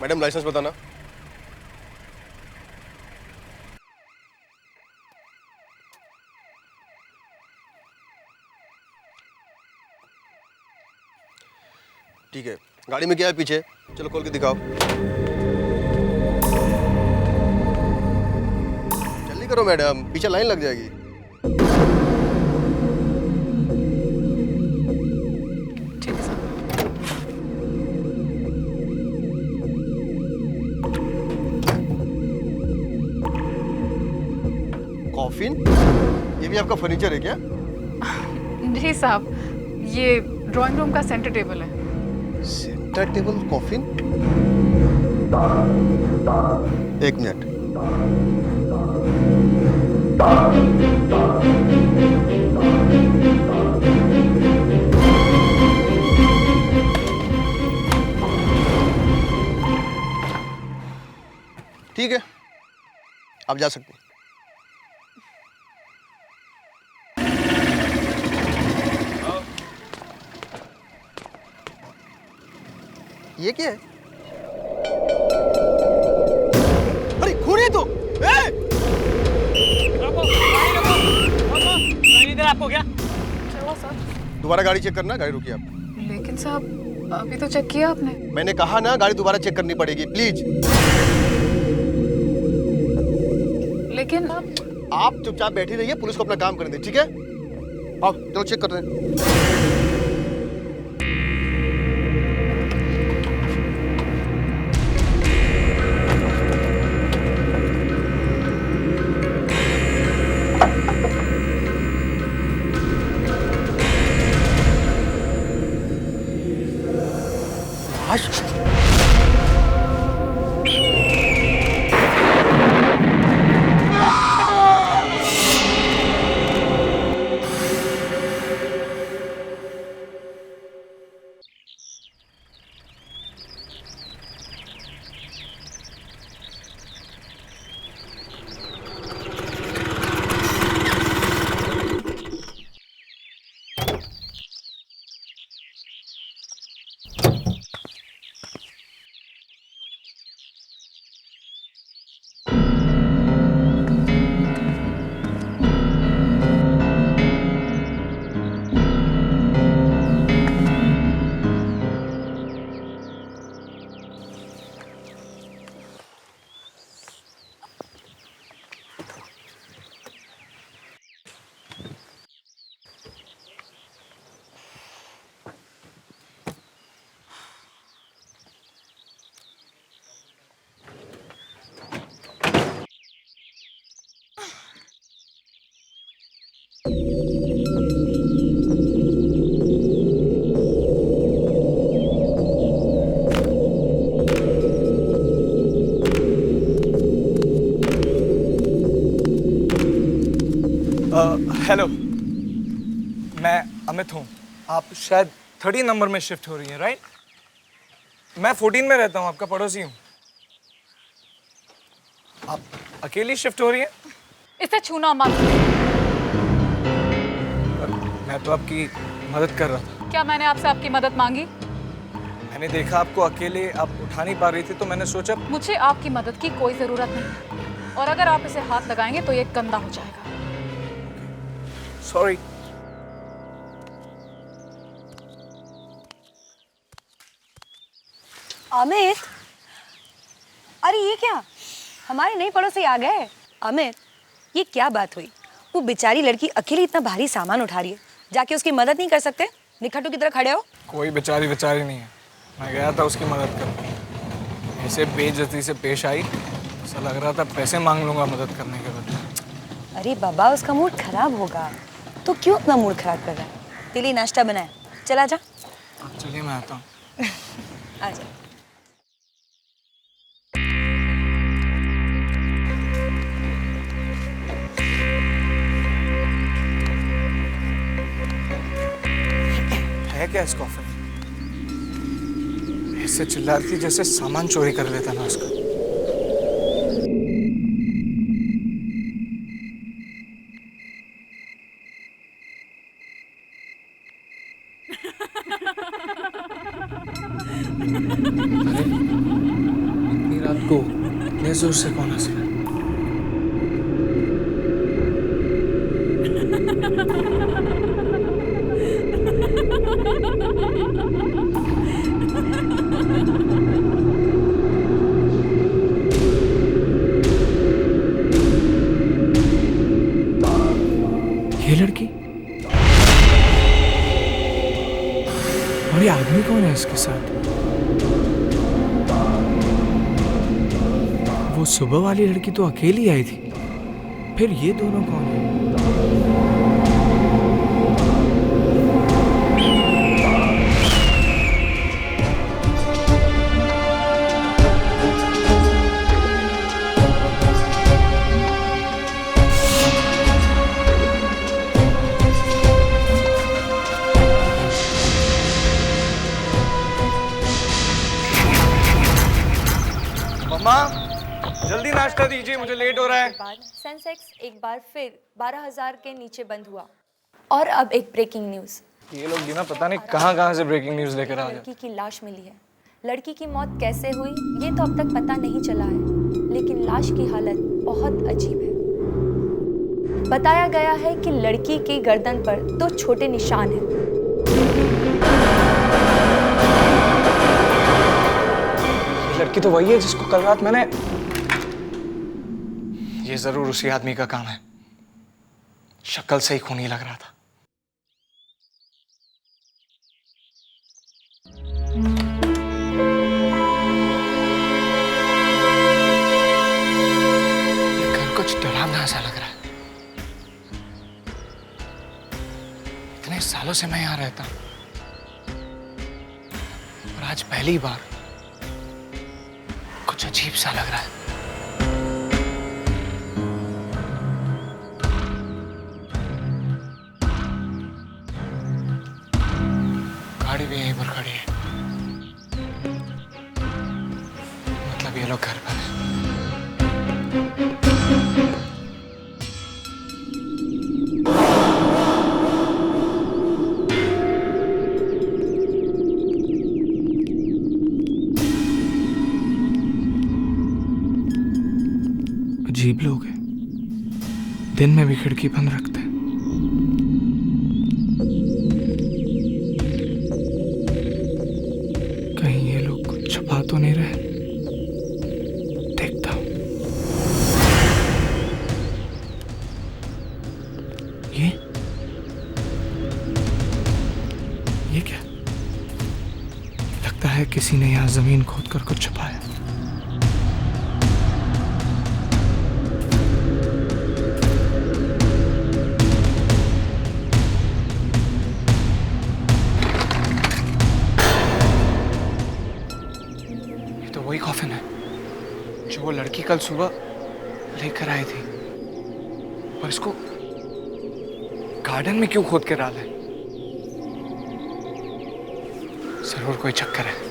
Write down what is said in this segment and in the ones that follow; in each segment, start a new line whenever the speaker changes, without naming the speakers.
Madam licence बताना। ठीक है, गाड़ी में क्या है पीछे? चलो खोल के दिखाओ। जल्दी करो मैडम, पीछे लाइन लग जाएगी।
ठीक है सर।
कॉफिन? ये भी आपका फर्नीचर है क्या?
जी साहब, ये ड्राइंग रूम का सेंटर टेबल है।
Centre table coffin? एक मिनट। ठीक है, आप जा सकते हैं। ये क्या है? अरे खून है तो!
इधर आपको क्या?
चलो सर।
दोबारा गाड़ी चेक करना, गाड़ी रुकिए आप।
लेकिन साहब अभी तो चेक किया आपने।
मैंने कहा ना, गाड़ी दोबारा चेक करनी पड़ेगी, प्लीज।
लेकिन
आप चुपचाप बैठी रहिए, पुलिस को अपना काम करने दें, ठीक है? आओ चलो चेक करते हैं।
हेलो, मैं अमित हूँ। आप शायद 30 नंबर में शिफ्ट हो रही हैं, राइट? मैं 14 में रहता हूँ, आपका पड़ोसी हूँ। आप अकेली शिफ्ट हो रही हैं?
इसे छूना मत।
मैं तो आपकी मदद कर रहा था।
क्या मैंने आपसे आपकी मदद मांगी?
मैंने देखा आपको अकेले आप उठा नहीं पा रही थी, तो मैंने सोचा।
मुझे आपकी मदद की कोई जरूरत नहीं, और अगर आप इसे हाथ लगाएंगे तो ये गंदा हो जाएगा।
सॉरी।
अमित, अरे ये क्या, हमारे नए पड़ोसी आ गए। अमित, ये क्या बात हुई? वो बेचारी लड़की अकेली इतना भारी सामान उठा रही है, जाके उसकी मदद नहीं कर सकते? निखट्टू की तरह खड़े हो।
कोई बेचारी नहीं है, मैं गया था उसकी मदद करने। ऐसे बेइज्जती से पेश आई, ऐसा लग रहा था पैसे मांग लूंगा मदद करने के बदले।
अरे बाबा, उसका मूड खराब होगा तो क्यों अपना मूड खराब कर रहा है? तेरे लिए नाश्ता बनाया, चला जा।
चलिए मैं आता हूँ।
आजा।
है क्या इस कॉफी में? ऐसे चिल्ला रही थी जैसे सामान चोरी कर लेता ना उसका। इतने जोर से कौन हंस रहा है? ये लड़की और ये आदमी कौन है इसके साथ? वो सुबह वाली लड़की तो अकेली आई थी, फिर ये दोनों कौन है? मम्मा, जल्दी नाश्ता दीजिए, मुझे लेट हो रहा है।
बाद सेंसेक्स एक बार फिर 12,000 के नीचे बंद हुआ। और अब एक ब्रेकिंग न्यूज़।
ये लोग भी ना पता नहीं कहाँ से ब्रेकिंग न्यूज़ लेकर आ जाते।
लड़की की लाश मिली है। लड़की की मौत कैसे हुई ये तो अब तक पता नहीं चला है, लेकिन लाश की हालत बहुत अजीब है। बताया गया है कि लड़की की गर्दन पर 2 छोटे निशान हैं।
लड़की तो वही है जिसको कल रात मैंने... ये जरूर उसी आदमी का काम है। शक्ल से ही खूनी लग रहा था। ये घर कुछ डरावना सा लग रहा है। इतने सालों से मैं यहां रहता हूं और आज पहली बार कुछ अजीब सा लग रहा है। गाड़ी भी यहीं पर खड़ी है, मतलब ये लोग घर पर हैं। अजीब लोग हैं, दिन में भी खिड़की बंद रखते हैं। कहीं ये लोग कुछ छुपा तो नहीं रहे? देखता हूं। ये क्या? लगता है किसी ने यहां जमीन खोदकर कुछ छुपाया। वही कॉफिन है जो वो लड़की कल सुबह लेकर आई थी, और इसको गार्डन में क्यों खोद के डाला है? जरूर कोई चक्कर है।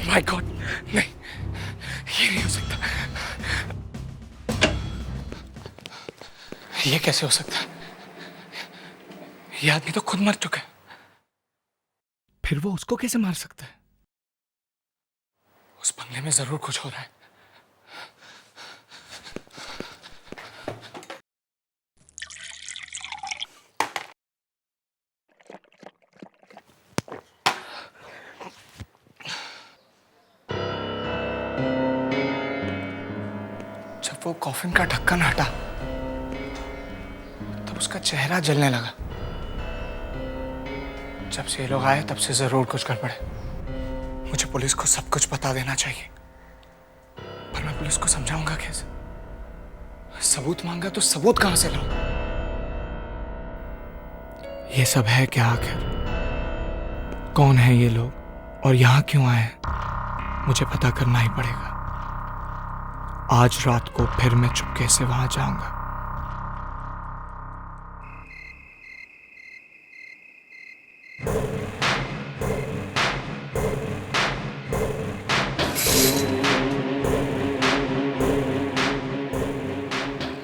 माय गॉड, नहीं, ये नहीं हो सकता। ये कैसे हो सकता है? ये आदमी तो खुद मर चुका है, फिर वो उसको कैसे मार सकता है? उस बंगले में जरूर कुछ हो रहा है। जब वो कॉफिन का ढक्कन हटा तब उसका चेहरा जलने लगा। जब से ये लोग आए तब से जरूर कुछ गड़बड़ है। मुझे पुलिस को सब कुछ बता देना चाहिए, पर मैं पुलिस को समझाऊंगा कैसे? सबूत मांगा तो सबूत कहां से लाऊं? ये सब है क्या आखिर? कौन है ये लोग और यहां क्यों आए हैं? मुझे पता करना ही पड़ेगा। आज रात को फिर मैं चुपके से वहां जाऊंगा।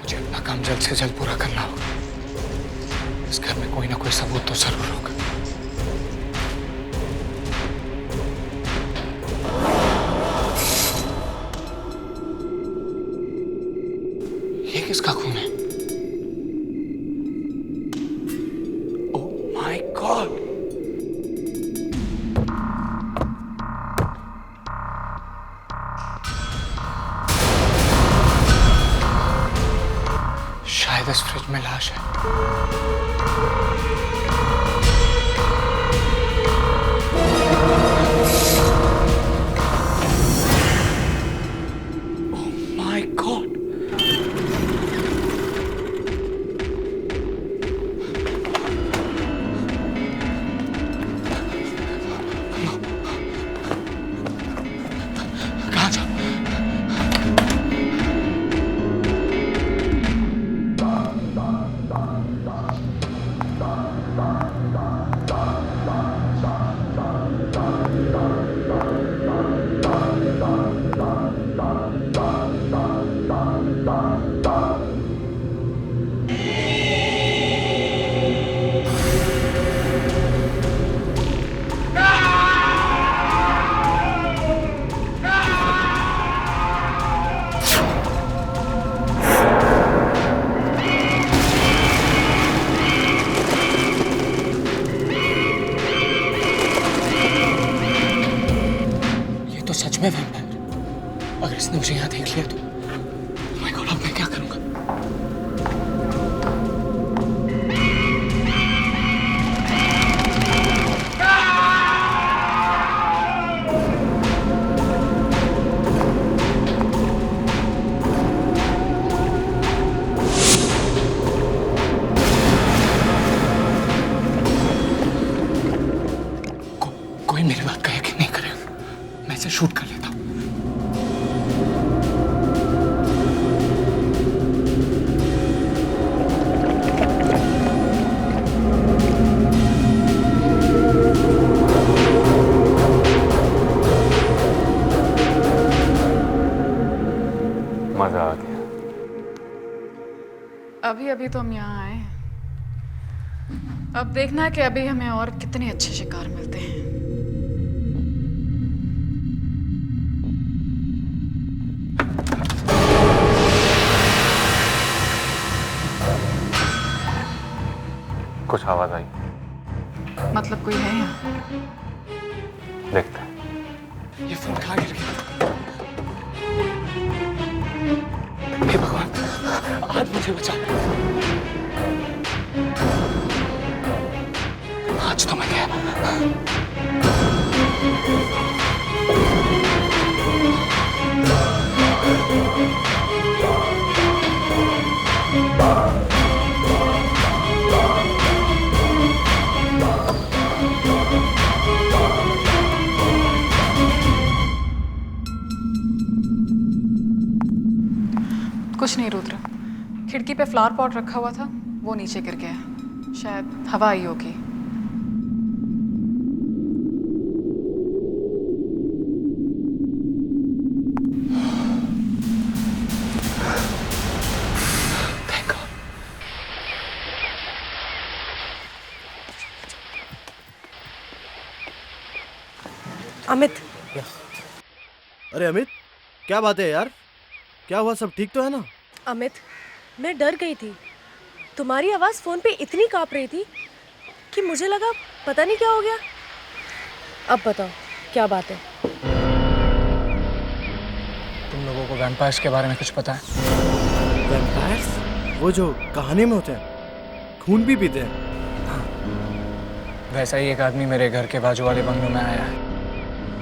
मुझे अपना काम जल्द से जल्द पूरा करना होगा। इस घर में कोई ना कोई सबूत तो जरूर होगा। ये किसका खून है? Oh my God! शायद इस फ्रिज में लाश है। Oh my God! कहाँ जा? तो सच में वैम्पायर। अगर इसने मुझे यहाँ देख लिया तो माय गॉड, अब मैं क्या करूंगा? कोई मेरी बात का यकीन नहीं करेगा। मैं इसे शूट कर लेता हूँ।
मजा आ गया।
अभी अभी तो हम यहाँ आए, अब देखना है कि अभी हमें और कितने अच्छे शिकार मिलते हैं।
कुछ आवाज आई?
मतलब कोई है यहाँ?
देखते हैं।
ये फोन कहाँ गिर गया? हे भगवान, आज मुझे बचा। आज तो मैं गया।
कुछ नहीं रुद्र, खिड़की पे फ्लावर पॉट रखा हुआ था, वो नीचे गिर गया। शायद हवा आई होगी।
अमित,
अरे अमित, क्या बात है यार? क्या हुआ? सब ठीक तो है ना?
अमित, मैं डर गई थी। तुम्हारी आवाज़ फ़ोन पे इतनी काँप रही थी कि मुझे लगा पता नहीं क्या हो गया। अब बताओ क्या बात है?
तुम लोगों को वैम्पायर्स के बारे में कुछ पता है?
वैम्पायर्स? वो जो कहानी में होते हैं, खून भी पीते हैं।
वैसा ही एक आदमी मेरे घर के बाजू वाले बंगलों में आया है।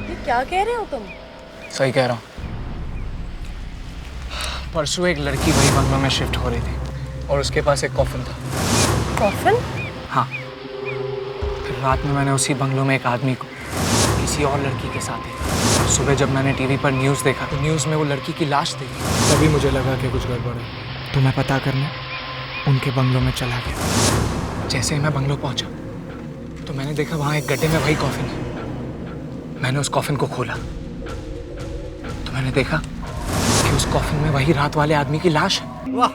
ये क्या कह रहे हो तुम?
सही कह रहा हूँ। परसों एक लड़की वही बंगलों में शिफ्ट हो रही थी और उसके पास एक कॉफिन था।
कॉफिन?
हाँ, फिर रात में मैंने उसी बंगलों में एक आदमी को किसी और लड़की के साथ देखा। सुबह जब मैंने टीवी पर न्यूज़ देखा तो न्यूज़ में वो लड़की की लाश देखी। तभी मुझे लगा कि कुछ गड़बड़ है, तो मैं पता करने उनके बंगलों में चला गया। जैसे ही मैं बंगलों पहुंचा तो मैंने देखा वहाँ एक गड्ढे में वही कॉफिन है। मैंने उस कॉफिन को खोला तो मैंने देखा कि उस कॉफिन में वही रात वाले आदमी की लाश है।
वाह,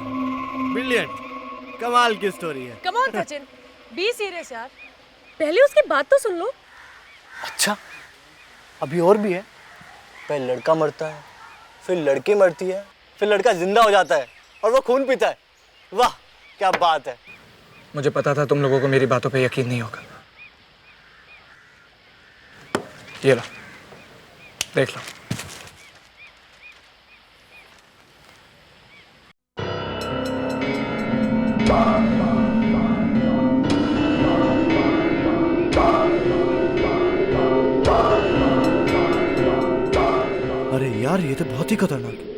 ब्रिलियंट, कमाल की स्टोरी है।
Come on Sachin, be serious यार। पहले उसकी बात तो सुन लो।
अच्छा, अभी और भी है। पहले लड़का मरता है, फिर लड़की मरती है, फिर लड़का जिंदा हो जाता है और वो खून पीता है। वाह, क्या बात है।
मुझे पता था तुम लोगों को मेरी बातों पे यकीन नहीं होगा। ये लो, देख लो।
अरे यार, ये तो बहुत ही खतरनाक है।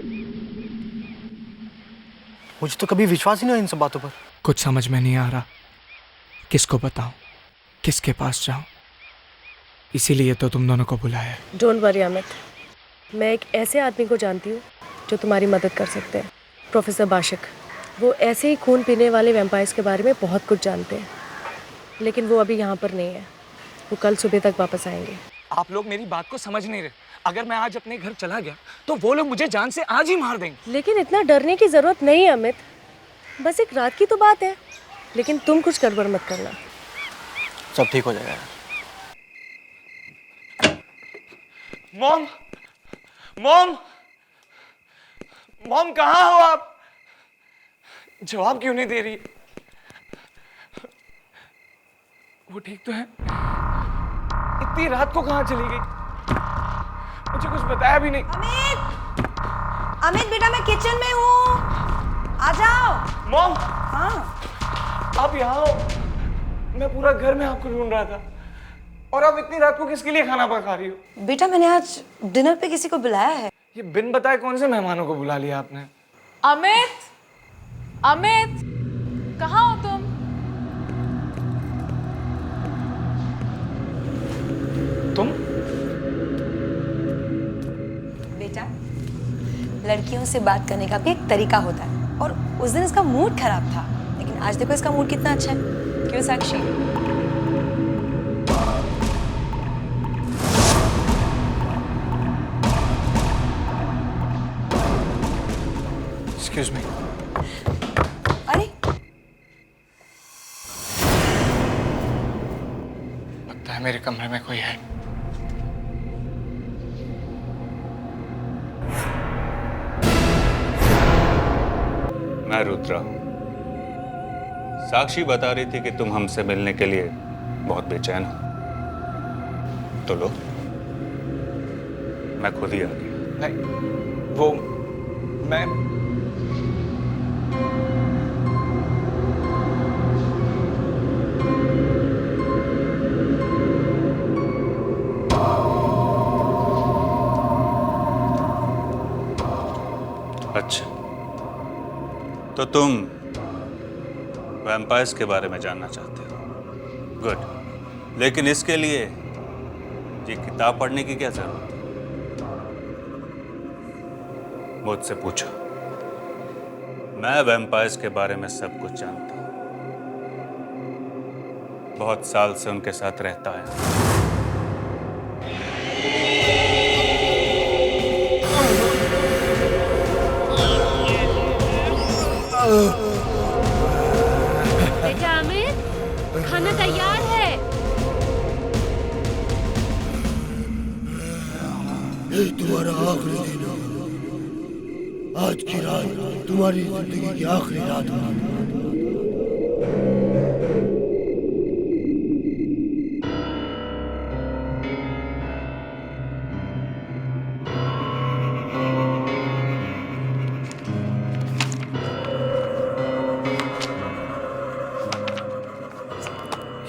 मुझे तो कभी विश्वास ही नहीं हुआ इन सब बातों पर।
कुछ समझ में नहीं आ रहा, किसको बताऊं, किसके पास जाऊं। इसीलिए तो तुम दोनों को बुलाया है।
डोंट वरी अमित, मैं एक ऐसे आदमी को जानती हूँ जो तुम्हारी मदद कर सकते हैं। प्रोफेसर बाशिक। वो ऐसे ही खून पीने वाले वैम्पायर्स के बारे में बहुत कुछ जानते हैं, लेकिन वो अभी यहाँ पर नहीं है। वो कल सुबह तक वापस आएंगे।
आप लोग मेरी बात को समझ नहीं रहे। अगर मैं आज अपने घर चला गया तो वो लोग मुझे जान से आज ही मार देंगे।
लेकिन इतना डरने की ज़रूरत नहीं है अमित, बस एक रात की तो बात है। लेकिन तुम कुछ गड़बड़ मत करना।
सब ठीक हो जाएगा।
मॉम, मॉम, मॉम कहाँ हो आप? जवाब क्यों नहीं दे रही? वो ठीक तो है? इतनी रात को कहाँ चली गई? मुझे कुछ बताया भी नहीं।
अमित, अमित बेटा मैं किचन में हूँ, आ जाओ।
मॉम,
हाँ,
आप यहाँ हो। मैं पूरा घर में आपको ढूंढ रहा था। और आप इतनी रात को किसके लिए खाना पका रही हो?
बेटा मैंने आज डिनर पे किसी को बुलाया है।
ये बिन बताए कौन से मेहमानों को बुला लिया आपने?
अमित, अमित, कहाँ हो तुम?
तुम?
बेटा, लड़कियों से बात करने का भी एक तरीका होता है, और उस दिन इसका मूड खराब था, लेकिन आज देखो इसका मूड कितना अच्छा है। क्यों साक्षी?
Excuse me.
अरे
लगता है मेरे कमरे में कोई है।
मैं रुद्रा हूं। साक्षी बता रही थी कि तुम हमसे मिलने के लिए बहुत बेचैन हो, तो लो, मैं खुद ही आ गया।
नहीं, वो मैं
अच्छा, तो तुम वैम्पायर्स के बारे में जानना चाहते हो? गुड, लेकिन इसके लिए ये किताब पढ़ने की क्या जरूरत है? मुझसे पूछो, मैं वैम्पायर्स के बारे में सब कुछ जानता हूं। बहुत साल से उनके साथ रहता है।
बेटा अमित, खाना तैयार है।
ये तुम्हारा आखिरी दिन है। आज की रात तुम्हारी जिंदगी की आखिरी रात होगी।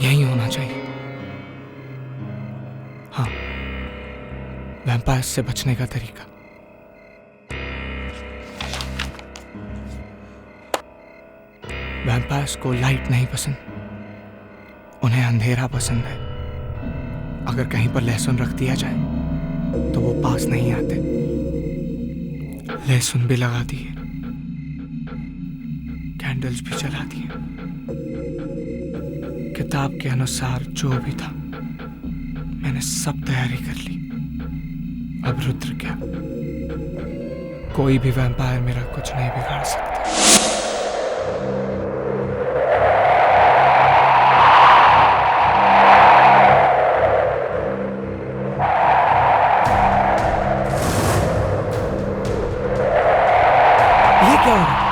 यही होना चाहिए। हाँ, वैम्पायर्स से बचने का तरीका। वैम्पायर्स को लाइट नहीं पसंद, उन्हें अंधेरा पसंद है। अगर कहीं पर लहसुन रख दिया जाए तो वो पास नहीं आते। लहसुन भी लगा दिए, कैंडल्स भी जला दिए। किताब के अनुसार जो भी था मैंने सब तैयारी कर ली। अब रुद्र क्या, कोई भी वैम्पायर मेरा कुछ नहीं बिगाड़ सकता। ये क्या हो रहा है?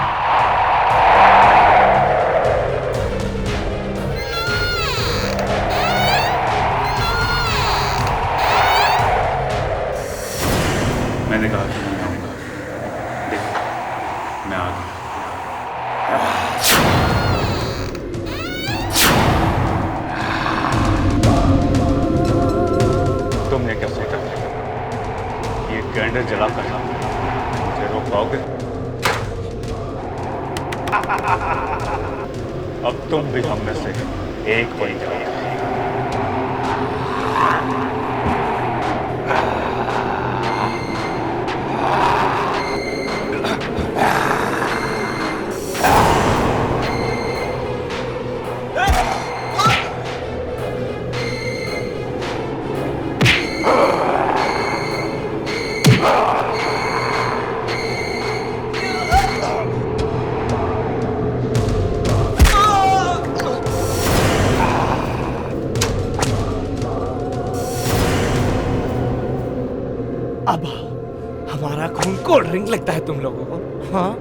मैंने कहा कि मैं आऊंगा। देखो, मैं आ गया। तुमने क्या सोचा? ये कैंडल जलाकर मुझे रोक पाओगे? अब तुम भी हम में से एक बन जाओगे।
अब हमारा खून कोल्ड ड्रिंक लगता है तुम लोगों को? हाँ,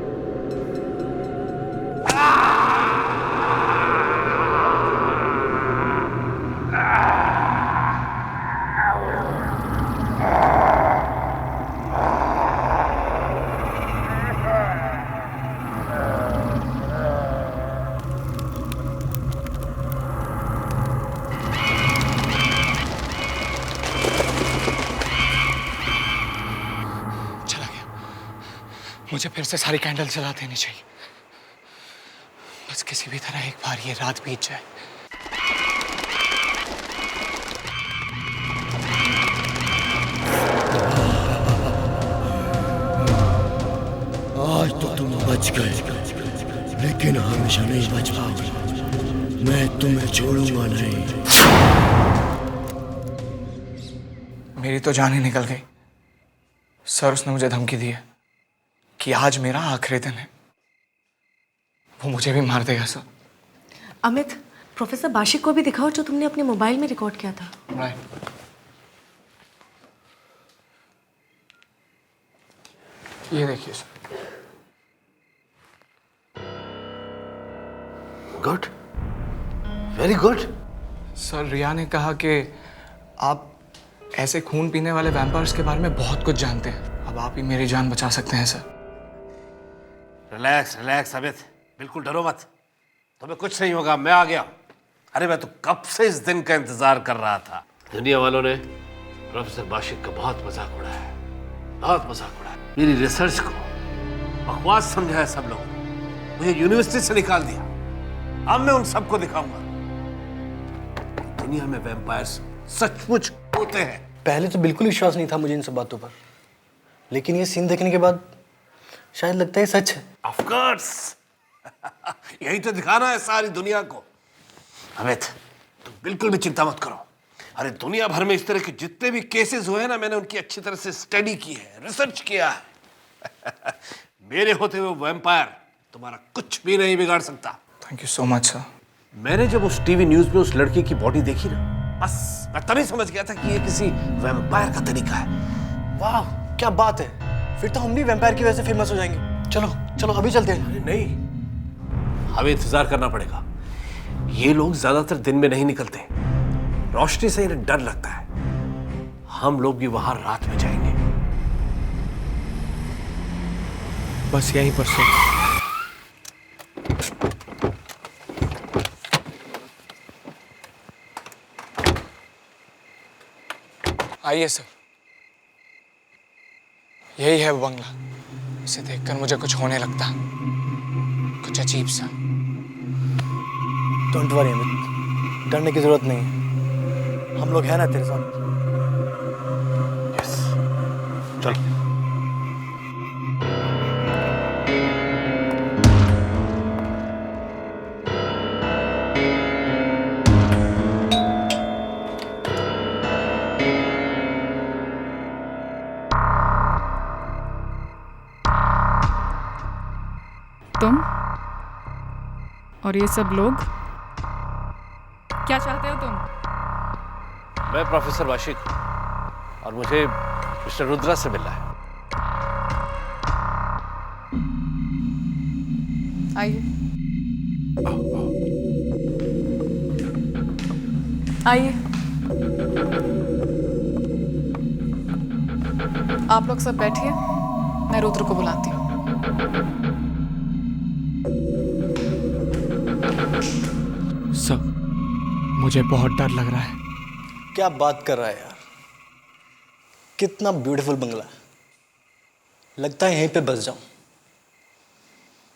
मुझे फिर से सारी कैंडल जला देनी चाहिए। बस किसी भी तरह एक बार ये रात बीत जाए।
आज तो तुम बच गए, लेकिन हमेशा नहीं बच पाओगे। मैं तुम्हें छोड़ूंगा नहीं।
मेरी तो जान ही निकल गई। सर, उसने मुझे धमकी दी है कि आज मेरा आखिरी दिन है। वो मुझे भी मार देगा सर।
अमित, प्रोफेसर बाशिक को भी दिखाओ जो तुमने अपने मोबाइल में रिकॉर्ड किया था।
राइट। ये देखिए sir.
Good, very good.
Sir, Riya ने कहा कि आप ऐसे खून पीने वाले वैम्पायर्स के बारे में बहुत कुछ जानते हैं। अब आप ही मेरी जान बचा सकते हैं सर।
रिलैक्स रिलैक्स अमित, बिल्कुल डरो मत। तुम्हें कुछ नहीं होगा, मैं आ गया। अरे मैं तो कब से इस दिन का इंतजार कर रहा था। दुनिया वालों ने प्रोफेसर बाशिक का बहुत मजाक उड़ाया है, बहुत मजाक उड़ाया। मेरी रिसर्च को बकवास समझा है सब लोगों ने, मुझे यूनिवर्सिटी से निकाल दिया। अब मैं उन सबको दिखाऊंगा दुनिया में वैम्पायर्स सचमुच होते हैं।
पहले तो बिल्कुल विश्वास नहीं था मुझे इन सब बातों पर, लेकिन ये सीन देखने के बाद शायद लगता है सच है।
ऑफ कोर्स यही तो दिखाना है सारी दुनिया को। अमित, तुम बिल्कुल भी चिंता मत करो। अरे दुनिया भर में इस तरह के जितने भी केसेस हुए हैं ना, मैंने उनकी अच्छी तरह से स्टडी की है, रिसर्च किया है। मेरे होते हुए वैम्पायर तुम्हारा कुछ भी नहीं बिगाड़ सकता।
Thank you so much sir.
मैंने जब उस टीवी न्यूज में उस लड़की की बॉडी देखी ना, बस मैं तभी समझ गया था कि ये किसी वैम्पायर का तरीका है।
वाह, क्या बात है। फिर तो हम भी वैम्पायर की वजह से फेमस हो जाएंगे। चलो चलो अभी चलते हैं।
अरे नहीं, हमें इंतजार करना पड़ेगा। ये लोग ज्यादातर दिन में नहीं निकलते, रोशनी से इन्हें डर लगता है। हम लोग भी वहां रात में जाएंगे।
बस यहीं पर सर। आइए सर। यही है वो बंगला। इसे देखकर मुझे कुछ होने लगता, कुछ अजीब सा।
डोंट वरी अमित, डरने की जरूरत नहीं है, हम लोग हैं ना तेरे साथ।
यस, चलो।
तुम और ये सब लोग क्या चाहते हो तुम?
मैं प्रोफेसर वाशिक हूं और मुझे मिस्टर रुद्रा से मिलना है।
आइए आइए। आप लोग सब बैठिए, मैं रुद्र को बुलाती हूँ।
सब, मुझे बहुत डर लग रहा है।
क्या बात कर रहा है यार, कितना ब्यूटीफुल बंगला है, लगता है यहीं पे बस जाऊं।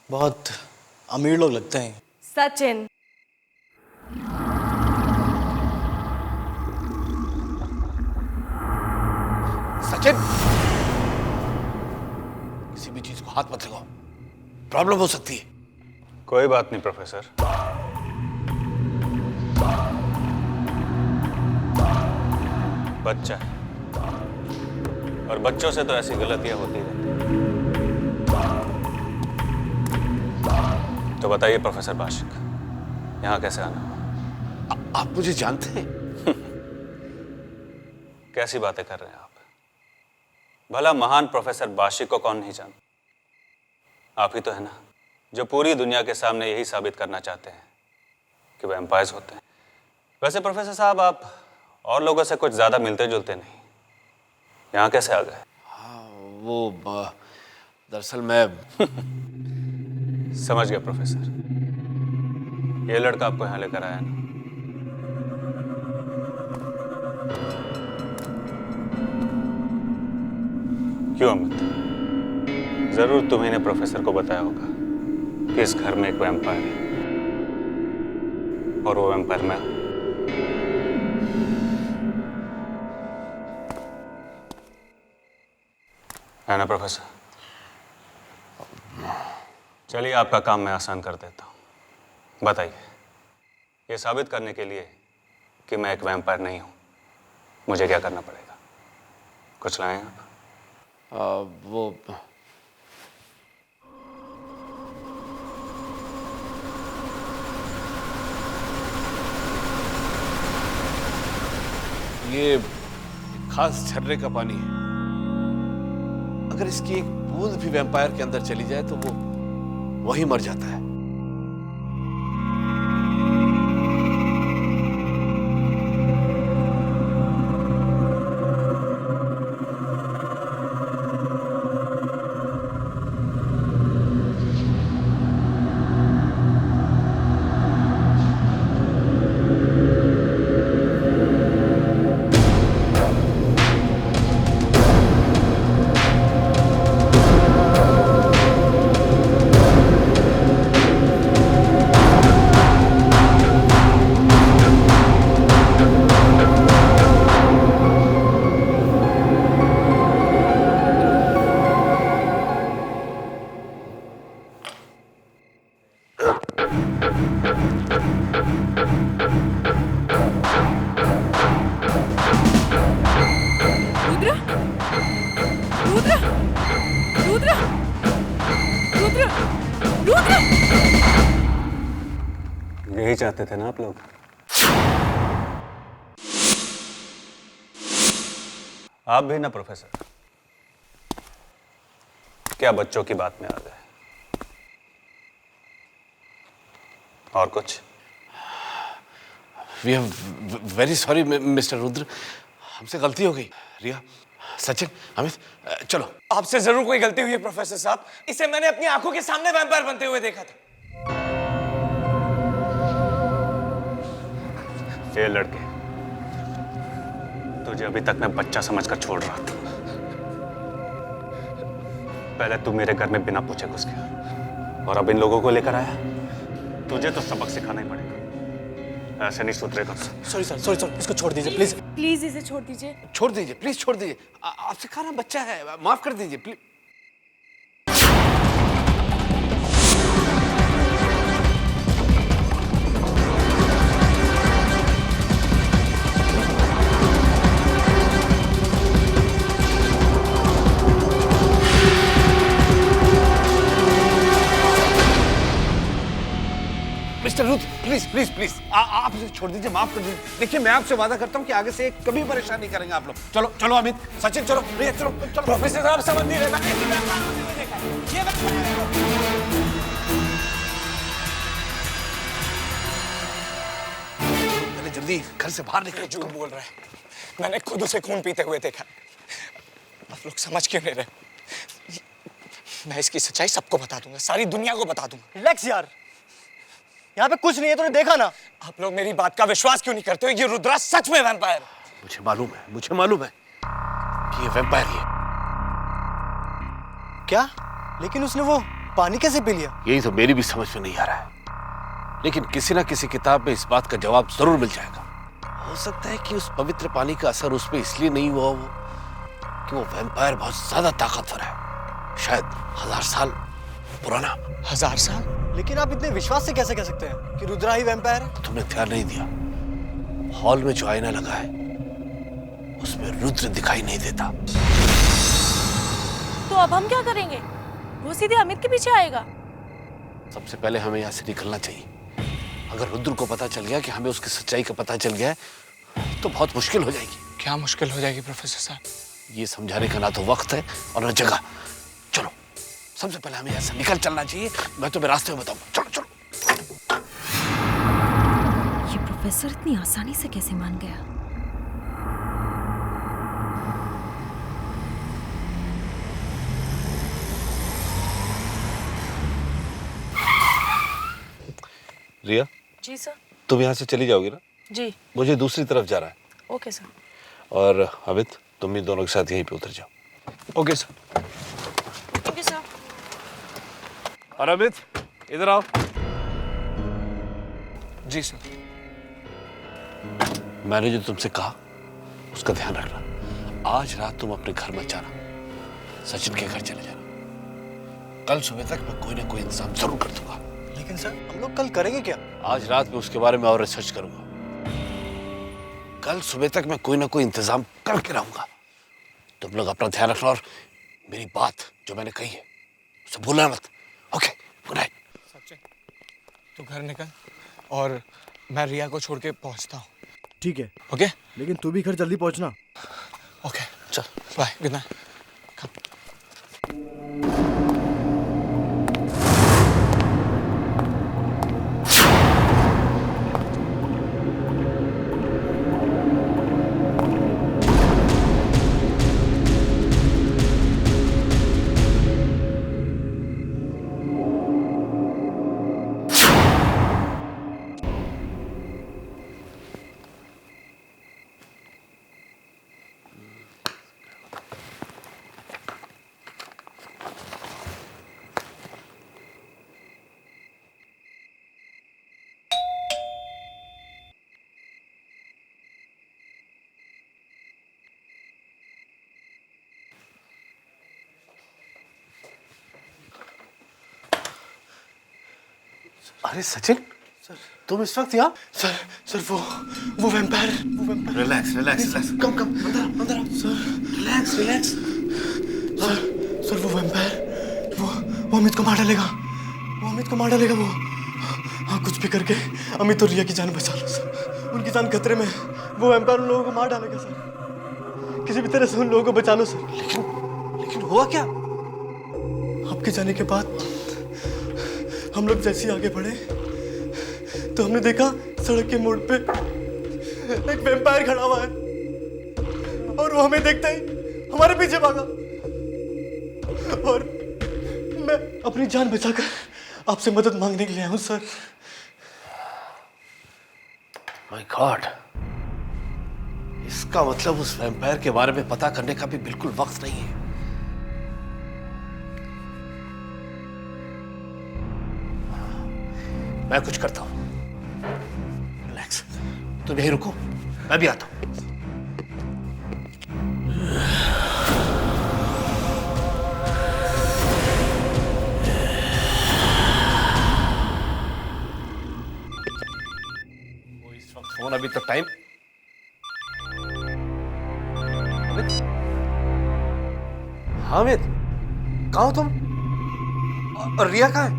बहुत अमीर लोग लगते हैं।
सचिन,
सचिन, किसी भी चीज को हाथ मत लगाओ, प्रॉब्लम हो सकती है।
कोई बात नहीं प्रोफेसर, बच्चा है और बच्चों से तो ऐसी गलतियां होती रहती। तो बताइए प्रोफेसर बाशिक, यहाँ कैसे आना हुआ?
आप मुझे जानते हैं?
कैसी बातें कर रहे हैं आप? भला महान प्रोफेसर बाशिक को कौन नहीं जानता? आप ही तो है ना जो पूरी दुनिया के सामने यही साबित करना चाहते हैं कि वैम्पायर्स होते हैं। वैसे प्रोफेसर साहब, आप और लोगों से कुछ ज्यादा मिलते जुलते नहीं, यहाँ कैसे आ गए?
हाँ, वो दरअसल मैं
समझ गया प्रोफेसर, ये लड़का आपको यहाँ लेकर आया ना? क्यों अमित, जरूर तुम्ही ने प्रोफेसर को बताया होगा कि इस घर में एक वैम्पायर है और वो वैम्पायर मैं हूं। है ना प्रोफेसर? चलिए आपका काम मैं आसान कर देता हूं। बताइए, ये साबित करने के लिए कि मैं एक वैम्पायर नहीं हूं, मुझे क्या करना पड़ेगा? कुछ लाएं आप?
वो ये खास झरने का पानी है। अगर इसकी एक बूंद भी वैम्पायर के अंदर चली जाए तो वो वही मर जाता है।
यही चाहते थे ना आप लोग? आप भी ना प्रोफेसर, क्या बच्चों की बात में आ गए? और कुछ?
We are very sorry mister Rudra, हमसे गलती हो गई। रिया, सचिन, अमित, चलो।
आपसे जरूर कोई गलती हुई है प्रोफेसर साहब, इसे मैंने अपनी आंखों के सामने वैम्पायर बनते हुए देखा था।
ये लड़के, तुझे अभी तक मैं बच्चा समझकर छोड़ रहा था, पहले तू मेरे घर में बिना पूछे घुस गया और अब इन लोगों को लेकर आया। तुझे तो सबक सिखाना ही पड़ेगा, ऐसे नहीं सुधरेगा।
सॉरी सर, सॉरी सर, इसको छोड़ दीजिए प्लीज।
प्लीज इसे छोड़ दीजिए।
छोड़ दीजिए प्लीज, छोड़ दीजिए। आपसे खाना बच्चा है, माफ कर दीजिए please. Mister Rudra, please please please आप इसे छोड़ दीजिए, माफ कर दीजिए। देखिए मैं आपसे वादा करता हूँ कि आगे से कभी परेशान नहीं करेंगे आप लोग। चलो चलो अमित, सचिन चलो, भैया चलो चलो। प्रोफेसर साहब समझ नहीं रहे, मैंने जल्दी घर से बाहर निकले।
झूठ बोल रहा है, मैंने खुद उसे खून पीते हुए देखा। आप लोग समझ क्यों नहीं रहे? मैं इसकी सच्चाई सबको बता दूंगा, सारी दुनिया को बता दूंगा।
रिलैक्स यार, यहाँ पे कुछ नहीं है, तूने देखा ना।
आप लोग मेरी बात का विश्वास क्यों नहीं करते हो? ये रुद्रा सच में वैम्पायर।
मुझे मालूम है कि ये वैम्पायर ही है।
क्या? लेकिन उसने वो पानी कैसे पी लिया?
यही तो मेरी भी समझ में नहीं आ रहा है, लेकिन किसी ना किसी किताब में इस बात का जवाब जरूर मिल जाएगा। हो सकता है कि उस पवित्र पानी का असर उस पर इसलिए नहीं हुआ हो कि वो वैम्पायर बहुत ज्यादा ताकतवर है, शायद 1000 साल पुराना।
1000 साल?
लेकिन आप इतने विश्वास से कैसे कह सकते हैं कि रुद्रा ही वैम्पायर है?
तुमने ध्यान नहीं दिया, हॉल में जो आईना लगा है उसमें रुद्र दिखाई नहीं देता।
तो अब हम क्या करेंगे? वो सीधे अमित के पीछे आएगा।
सबसे पहले हमें यहाँ से निकलना चाहिए। अगर रुद्र को पता चल गया कि हमें उसकी सच्चाई का पता चल गया है तो बहुत मुश्किल हो जाएगी।
क्या मुश्किल हो जाएगी प्रोफेसर साहब?
ये समझाने का ना तो वक्त है और ना जगह। चलो सबसे पहले हमें ऐसा निकल चलना चाहिए, मैं तुम्हें रास्ते में बताऊंगा। चलो चलो।
ये प्रोफेसर इतनी आसानी से कैसे मान गया?
रिया
जी सर।
तुम यहाँ से चली जाओगी ना?
जी।
मुझे दूसरी तरफ जाना है।
Okay sir.
और अमित तुम भी दोनों के साथ यहीं पे उतर जाओ।
Okay sir.
Okay sir.
और अमित इधर आओ।
जी सर।
मैंने जो तुमसे कहा उसका ध्यान रखना। आज रात तुम अपने घर मत जाना, सचिन के घर चले जाना। कल सुबह तक मैं कोई ना कोई इंतजाम जरूर कर दूंगा।
लेकिन सर हम लोग कल करेंगे क्या?
आज रात में उसके बारे में और रिसर्च करूंगा। कल सुबह तक मैं कोई ना कोई इंतजाम करके रहूंगा। तुम लोग अपना ध्यान रखना और मेरी बात जो मैंने कही है उसे भूलना मत। Okay, good night.
सचिन तू घर निकल और मैं रिया को छोड़ के पहुंचता हूँ।
ठीक है।
ओके?
लेकिन तू भी घर जल्दी पहुंचना।
ओके चल बाय, गुड नाइट।
अरे सचिन, सर तुम इस वक्त यहाँ?
सर वो vampire.
Relax relax relax. Come come अंदर अंदर। Sir relax relax.
सर वो वैम्पायर वो अमित को मार डालेगा। वो हाँ कुछ भी करके अमित और रिया की जान बचा लो सर। उनकी जान खतरे में। वो वैम्पायर उन लोगों को मार डालेगा सर। किसी भी तरह से उन लोगों को बचा लो सर।
लेकिन हुआ क्या?
आपके जाने के बाद हम लोग जैसे ही आगे बढ़े तो हमने देखा सड़क के मोड़ पे एक वैम्पायर खड़ा हुआ है और वो हमें देखता ही हमारे पीछे भागा और मैं अपनी जान बचाकर आपसे मदद मांगने के लिए आया हूं सर।
माय गॉड, इसका मतलब उस वैम्पायर के बारे में पता करने का भी बिल्कुल वक्त नहीं है। मैं कुछ करता हूं। रिलैक्स, तुम यहीं रुको, मैं भी आता हूं। वो इस वक्त फोन अभी तो टाइम। हामिद, कहाँ हो तुम? और रिया कहाँ है?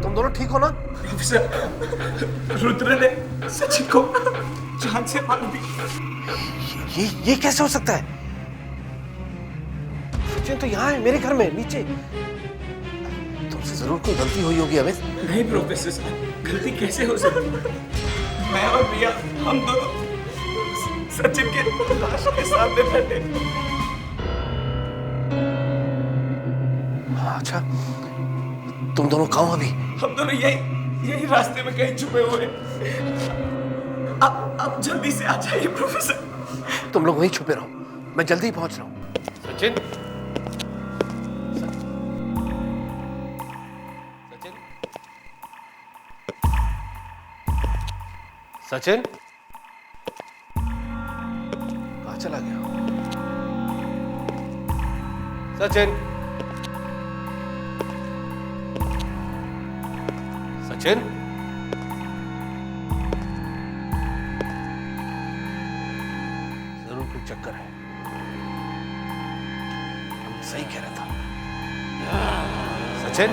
तुम दोनों ठीक हो ना?
रुद्र ने सचिन को जान से मार दी।
ये कैसे हो सकता है? सचिन तो यहाँ है, मेरे घर में नीचे। तुमसे जरूर कोई गलती हुई होगी अमित।
नहीं प्रोफेसर साहब, गलती कैसे हो सकती? मैं और रिया, हम दोनों सचिन के लाश के सामने बैठे।
अच्छा, तुम दोनों कहाँ हो अभी?
हम दोनों यही रास्ते में कहीं छुपे हुए। आप जल्दी से आ जाइए प्रोफेसर।
तुम लोग वहीं छुपे रहो, मैं जल्दी ही पहुंच रहा हूँ। सचिन, सचिन, सचिन, कहाँ चला गया? सचिन, सचिन, जरूर कोई चक्कर है। हम सही कह रहा था। सचिन,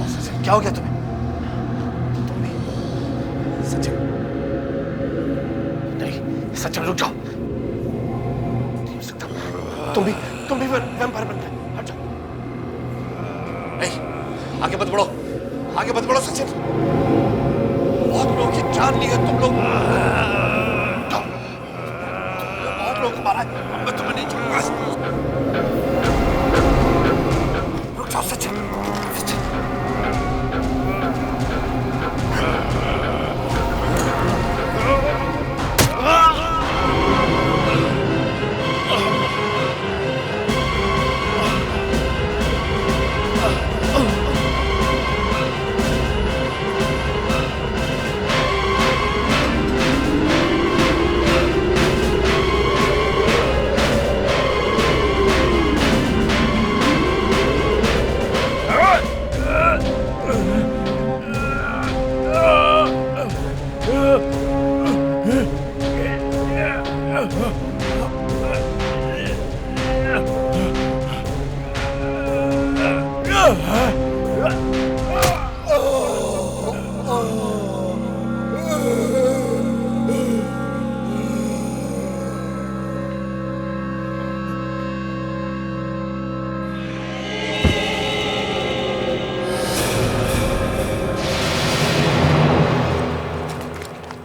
सचिन, क्या हो गया तुम्हें? सचिन रुक जाओ। नहीं हो सकता, तुम भी वैम्पायर बन गए। हट जाओ। नहीं, आगे मत बढ़ो, आगे मत बढ़ो सचिन। बहुत लोगों की जान ली है तुम लोग। जाओ, बहुत लोगों को मारा है, मैं तुम्हें नहीं छोड़ूंगा। रुक जाओ सचिन।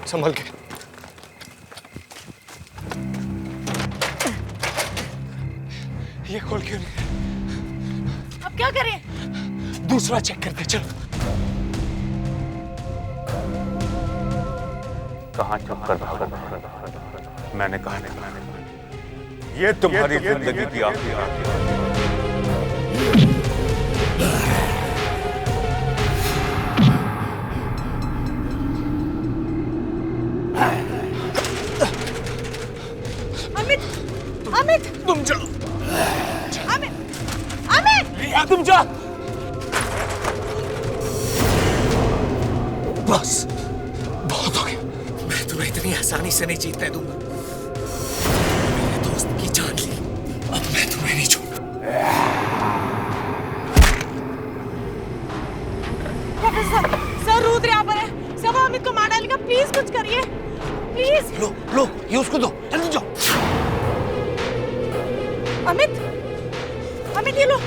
संभल के। ये खोल क्यों नहीं?
अब क्या करें?
दूसरा चेक करते चलो।
कहाँ चुप कर भागा? मैंने कहा ये तुम्हारी जिंदगी की आखिरी रात है।
अमित,
तुम जाओ।
अमित, अमित,
रिया तुम जाओ। बस बहुत हो गया। मैं तुम्हें इतनी आसानी से नहीं जीतने दूंगा। मेरे दोस्त की जान ली, अब मैं तुम्हें नहीं छोड़ूंगा।
प्रोफेसर, सर रुद्र यहाँ पर है। सब अमित को मार डालेगा। प्लीज कुछ करिए, प्लीज।
लो, ये उसको दो, जल्दी जाओ।
अमित, अमित ये लो।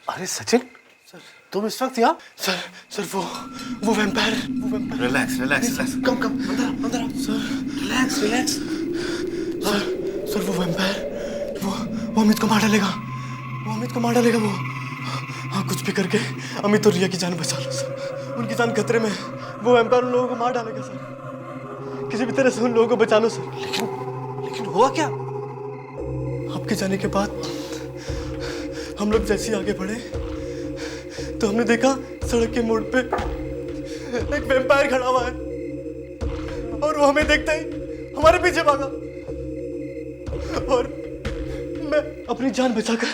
अरे सचिन, सर तुम इस वक्त यहाँ?
सर वो vampire
relax relax relax, come come अंदर आओ सर, रिलैक्स रिलैक्स।
सर वो वैम्पायर वो अमित को मार डालेगा वो। हाँ, कुछ भी करके अमित और रिया की जान बचा लो सर, उनकी जान खतरे में है। वो वैम्पायर उन लोगों को मार डालेगा सर, किसी भी तरह से उन लोगों को बचा लो सर।
लेकिन हुआ क्या?
आपके जाने के बाद हम लोग जैसे ही आगे बढ़े तो हमने देखा सड़क के मोड़ पे एक वैम्पायर खड़ा हुआ है और वो हमें देखता ही हमारे पीछे भागा और मैं अपनी जान बचाकर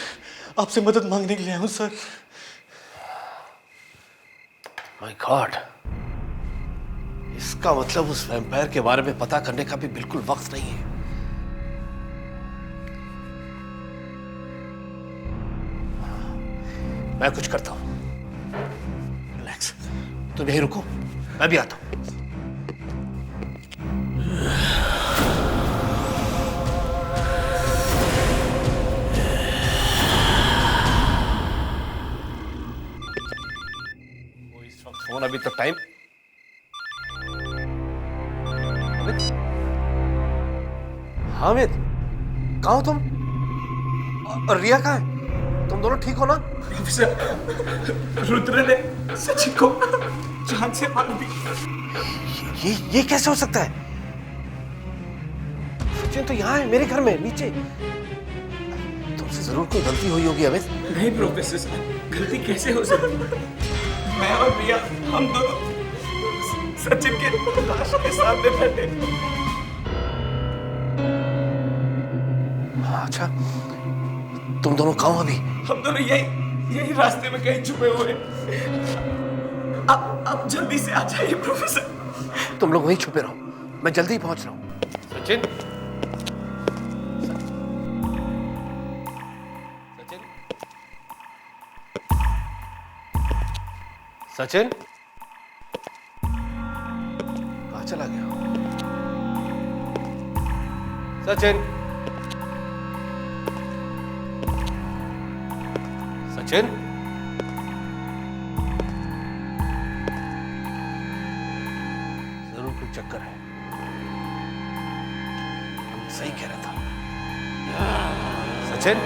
आपसे मदद मांगने के लिए आया हूं सर।
माय गॉड, इसका मतलब उस वैम्पायर के बारे में पता करने का भी बिल्कुल वक्त नहीं है। मैं कुछ करता हूं, रिलैक्स, तुम यहीं रुको, मैं भी आता हूं। वो इस वक्त फोन अभी तक टाइम। हामिद, कहाँ हो तुम? और रिया कहाँ है? तुम दोनों ठीक हो ना?
रुद्र ने सचिन को जान से मार दी।
ये कैसे हो सकता है? सचिन तो यहाँ है, मेरे घर में नीचे। तुमसे जरूर कोई गलती हुई होगी अमित।
नहीं प्रोफेसर साहब, गलती कैसे हो सकती? मैं और रिया हम दोनों सचिन के लाश के सामने बैठे।
अच्छा, तुम दोनों कहाँ हो अभी?
हम दोनों यही रास्ते में कहीं छुपे हुए। आप जल्दी से आ जाइए प्रोफेसर।
तुम लोग वहीं छुपे रहो, मैं जल्दी ही पहुंच रहा हूँ। सचिन, सचिन, कहाँ चला गया? सचिन, सचिन, जरूर कोई चक्कर है। हम सही कह रहा था। सचिन,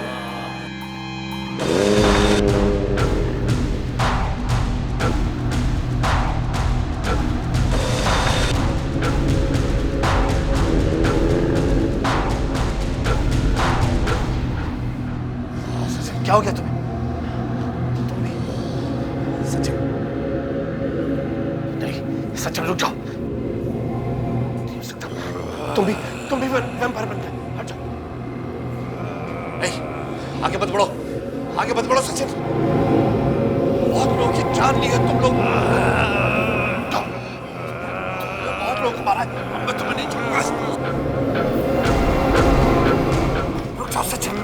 क्या हो गया तुम्हें? सचिन, नहीं सचिन रुक जाओ। नहीं हो सकता, तुम भी वैम्पायर बन गए। हट जाओ। नहीं, आगे मत बढ़ो सचिन। बहुत लोगों की जान ली है तुम लोग। बहुत लोगों को मारा है, मैं तुम्हें नहीं छोड़ूंगा। रुक जाओ सचिन।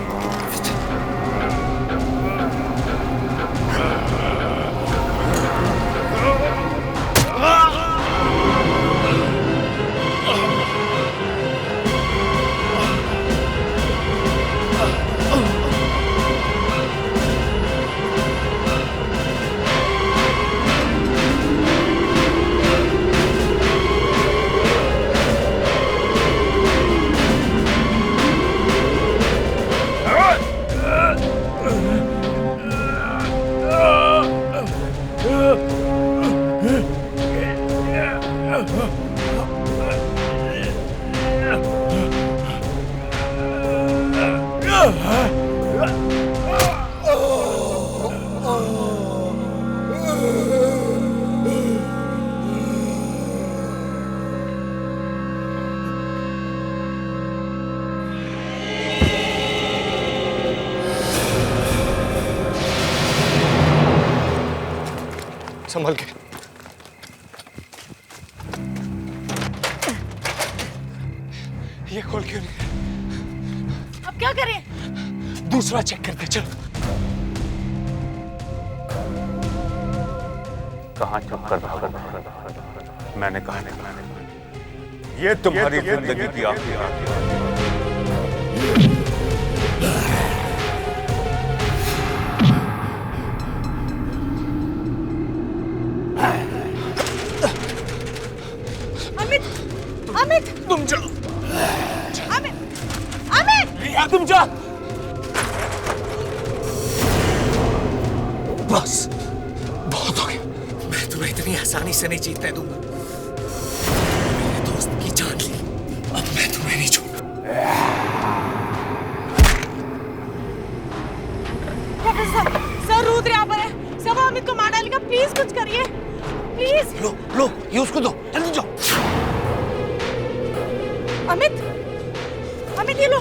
संभल के। ये खोल क्यों नहीं?
अब क्या करें?
दूसरा चेक करते चलो।
कहाँ चुप कर भागा? मैंने कहा ये तुम्हारी जिंदगी की आखिरी रात है।
अमित
तुम जाओ।
अमित अमित
रिया तुम जाओ। बस बहुत हो गया। मैं तुम्हें इतनी आसानी से नहीं जीतने दूंगा। मेरे दोस्त की जान ली, अब मैं तुम्हें नहीं छोड़ूंगा।
प्रोफेसर सर रुद्र यहाँ पर है। सब अमित को मार डालेगा, प्लीज कुछ करिए प्लीज।
लो ये उसको दो, जल्दी जाओ।
अमित ये लो।